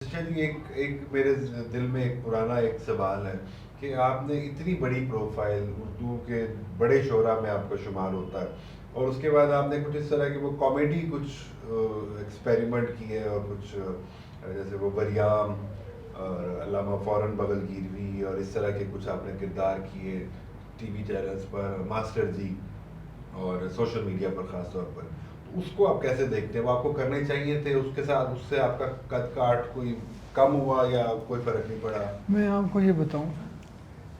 جی ایک میرے دل میں ایک پرانا ایک سوال ہے کہ آپ نے اتنی بڑی پروفائل، اردو کے بڑے شعراء میں آپ کا شمار ہوتا ہے، اور اس کے بعد آپ نے کچھ اس طرح کی وہ کامیڈی کچھ ایکسپیریمنٹ کیے، اور کچھ جیسے وہ بریام اور علامہ فوراً بغل گیروی اور اس طرح کے کچھ آپ نے کردار کیے ٹی وی چینلز پر، ماسٹر جی اور سوشل میڈیا پر خاص طور پر. تو اس کو آپ کیسے دیکھتے ہیں؟ وہ آپ کو کرنے چاہیے تھے؟ اس کے ساتھ اس سے آپ کا قد کاٹ کوئی کم ہوا یا کوئی فرق نہیں پڑا؟ میں آپ کو یہ بتاؤں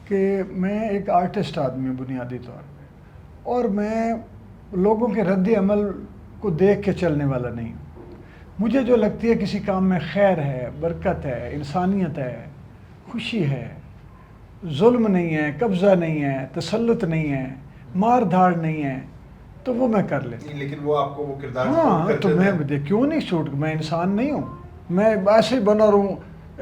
کہ میں ایک آرٹسٹ آدمی ہوں بنیادی طور پہ، اور میں لوگوں کے رد عمل کو دیکھ کے چلنے والا نہیں ہوں. مجھے جو لگتی ہے کسی کام میں خیر ہے، برکت ہے، انسانیت ہے، خوشی ہے، ظلم نہیں ہے، قبضہ نہیں ہے، تسلط نہیں ہے، مار دھاڑ نہیں ہے، تو وہ میں کر لیتا ہوں. لیکن وہ آپ کو وہ کردار سوٹ ہاں کرتے تو میں تھے؟ کیوں نہیں سوٹ، میں انسان نہیں ہوں، میں ایسے ہی بنا رہوں.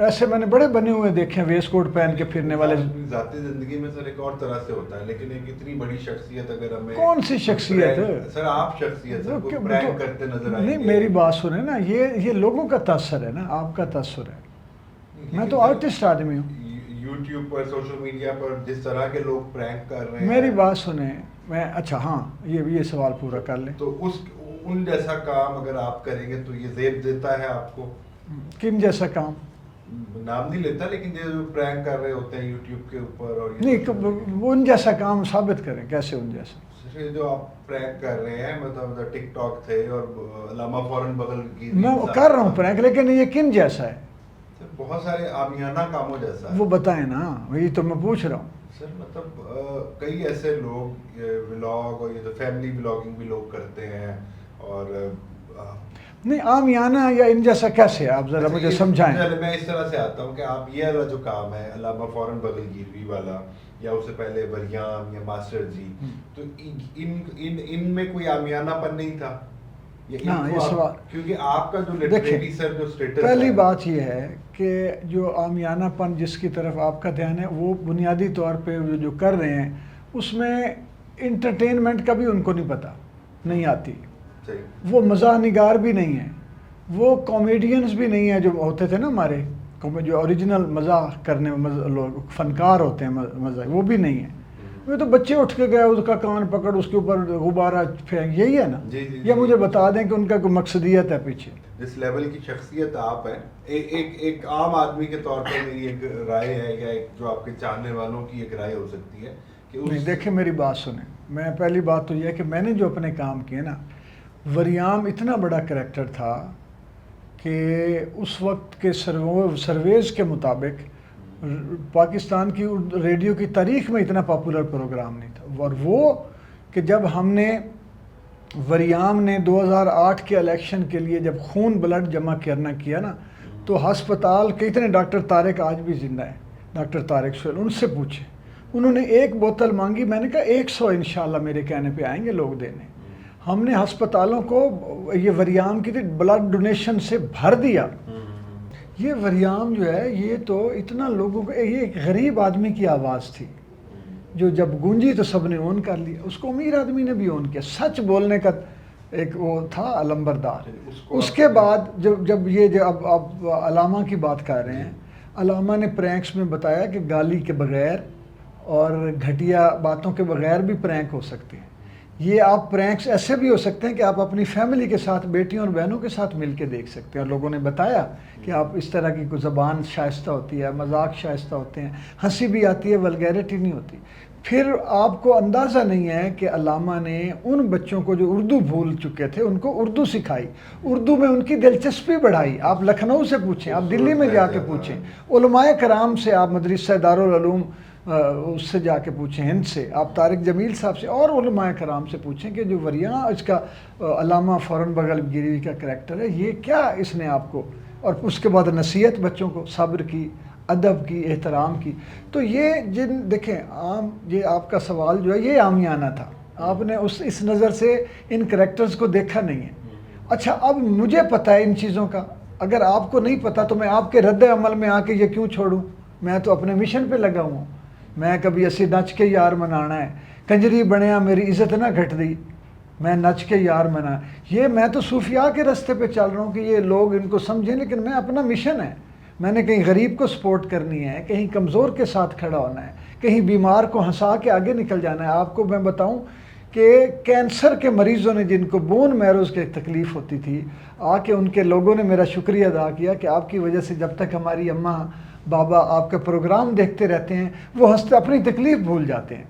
ایسے میں نے بڑے بنے ہوئے دیکھے ہیں ویسٹ کوٹ پہن کے پھرنے والے. ذاتی زندگی میں سر ایک اور طرح سے ہوتا ہے، لیکن ایک اتنی بڑی شخصیت اگر ہمیں کون سی شخصیت ہے سر؟ آپ شخصیت سر کوئی پرینک کرتے نظر آئیں نہیں، گے؟ میری بات سنیں نا، یہ لوگوں کا تاثر ہے نا، آپ کا تاثر ہے. میں تو آرٹسٹ آدمی ہوں. یوٹیوب پر، سوشل میڈیا پر جس طرح کے لوگ پرینک کر رہے ہیں، میری بات سنیں، میں اچھا ہاں یہ سوال پورا کر لیں. تو ان جیسا کام اگر آپ کریں گے تو یہ زیب دیتا ہے آپ کو؟ کن جیسا کام؟ نام نہیں لیتا، لیکن جو پرینک کر رہے ہوتے ہیں یوٹیوب کے اوپر، اور نہیں، ان جیسا کام ثابت کریں، کیسے ان جیسا؟ جو آپ پرینک کر رہے ہیں، مطلب ٹک ٹاک تھے اور علامہ فوراً بغل کی، میں کر رہا ہوں پرینک، لیکن یہ کن جیسا ہے؟ بہت سارے عامیانہ کاموں جیسا ہے. وہ بتائیں نا، وہی تو میں پوچھ رہا ہوں. سر مطلب کئی ایسے لوگ ولاگ اور یہ جو فیملی ولاگنگ بھی لوگ کرتے ہیں، اور نہیں، عامیانہ یا ان جیسا کیسے ہے؟ آپ ذرا مجھے سمجھائیں. میں اس طرح سے آتا ہوں کہ آپ یہ والا جو کام ہے علامہ فوراً بغل گیروی والا، یا اس سے پہلے بریام یا ماسٹر جی، تو ان میں کوئی عامیانہ پن نہیں تھا؟ ہاں، یہ سوال، کیونکہ آپ کا جو لٹریری سر جو اسٹیٹس، پہلی بات یہ ہے کہ جو عامیانہ پن جس کی طرف آپ کا دھیان ہے، وہ بنیادی طور پہ جو کر رہے ہیں اس میں انٹرٹینمنٹ کا بھی ان کو نہیں پتہ، نہیں آتی. وہ مزاح نگار بھی نہیں ہے، وہ کامیڈینز بھی نہیں ہیں جو ہوتے تھے نا ہمارے، جو اوریجنل مزاح کرنے لوگ فنکار ہوتے ہیں مزاح، وہ بھی نہیں ہیں. وہ تو بچے اٹھ کے گئے، اس کا کان پکڑ، اس کے اوپر غبارہ پھینک، یہی ہے نا. یا مجھے بتا دیں کہ ان کا کوئی مقصدیت ہے پیچھے؟ جس لیول کی شخصیت آپ ہیں، ایک عام آدمی کے طور پر میری ایک رائے ہے، یا ایک جو آپ کے چاہنے والوں کی ایک رائے ہو سکتی ہے کہ نہیں، دیکھیں میری بات سنیں، میں پہلی بات تو یہ ہے کہ میں نے جو اپنے کام کیے نا، وریام اتنا بڑا کریکٹر تھا کہ اس وقت کے سرویز کے مطابق پاکستان کی ریڈیو کی تاریخ میں اتنا پاپولر پروگرام نہیں تھا. اور وہ کہ جب ہم نے وریام نے 2008 کے الیکشن کے لیے جب خون بلڈ جمع کرنا کیا نا، تو ہسپتال کے اتنے ڈاکٹر طارق آج بھی زندہ ہیں، ڈاکٹر طارق سہیل، ان سے پوچھیں. انہوں نے 1 بوتل مانگی، میں نے کہا 100 انشاءاللہ میرے کہنے پہ آئیں گے لوگ دینے. ہم نے ہسپتالوں کو یہ وریام کی بلڈ ڈونیشن سے بھر دیا. یہ وریام جو ہے، یہ تو اتنا لوگوں کو، یہ ایک غریب آدمی کی آواز تھی جو جب گونجی تو سب نے اون کر لیا. اس کو امیر آدمی نے بھی اون کیا. سچ بولنے کا ایک وہ تھا علمبردار. اس کے بعد جب یہ اب علامہ کی بات کر رہے ہیں، علامہ نے پرینکس میں بتایا کہ گالی کے بغیر اور گھٹیا باتوں کے بغیر بھی پرینک ہو سکتے ہیں. یہ آپ پرینکس ایسے بھی ہو سکتے ہیں کہ آپ اپنی فیملی کے ساتھ، بیٹیوں اور بہنوں کے ساتھ مل کے دیکھ سکتے ہیں. اور لوگوں نے بتایا کہ آپ اس طرح کی کوئی زبان شائستہ ہوتی ہے، مذاق شائستہ ہوتے ہیں، ہنسی بھی آتی ہے، ولگیرٹی نہیں ہوتی. پھر آپ کو اندازہ نہیں ہے کہ علامہ نے ان بچوں کو جو اردو بھول چکے تھے ان کو اردو سکھائی، اردو میں ان کی دلچسپی بڑھائی. آپ لکھنؤ سے پوچھیں، آپ دلی میں جا کے پوچھیں، علماء کرام سے، آپ مدرسہ دارالعلوم اس سے جا کے پوچھیں، ہند سے، آپ طارق جمیل صاحب سے اور علماء کرام سے پوچھیں کہ جو وریاں اس کا علامہ فوراً بغل گیروی کا کریکٹر ہے، یہ کیا اس نے آپ کو. اور اس کے بعد نصیحت بچوں کو، صبر کی، ادب کی، احترام کی. تو یہ دیکھیں عام، یہ آپ کا سوال جو ہے یہ عامیانہ تھا. آپ نے اس نظر سے ان کریکٹرز کو دیکھا نہیں ہے. اچھا، اب مجھے پتہ ہے ان چیزوں کا، اگر آپ کو نہیں پتہ تو میں آپ کے رد عمل میں آ کے یہ کیوں چھوڑوں؟ میں تو اپنے مشن پہ لگا ہوں. میں کبھی اسی نچ کے یار منانا ہے، کنجری بنیا میری عزت نہ گھٹ دی، میں نچ کے یار منا. یہ میں تو صوفیاء کے رستے پہ چل رہا ہوں کہ یہ لوگ ان کو سمجھیں، لیکن میں اپنا مشن ہے. میں نے کہیں غریب کو سپورٹ کرنی ہے، کہیں کمزور کے ساتھ کھڑا ہونا ہے، کہیں بیمار کو ہنسا کے آگے نکل جانا ہے۔ آپ کو میں بتاؤں کہ کینسر کے مریضوں نے جن کو بون میروز کی تکلیف ہوتی تھی، آ کے ان کے لوگوں نے میرا شکریہ ادا کیا کہ آپ کی وجہ سے جب تک ہماری اماں بابا آپ کا پروگرام دیکھتے رہتے ہیں وہ ہنستے اپنی تکلیف بھول جاتے ہیں۔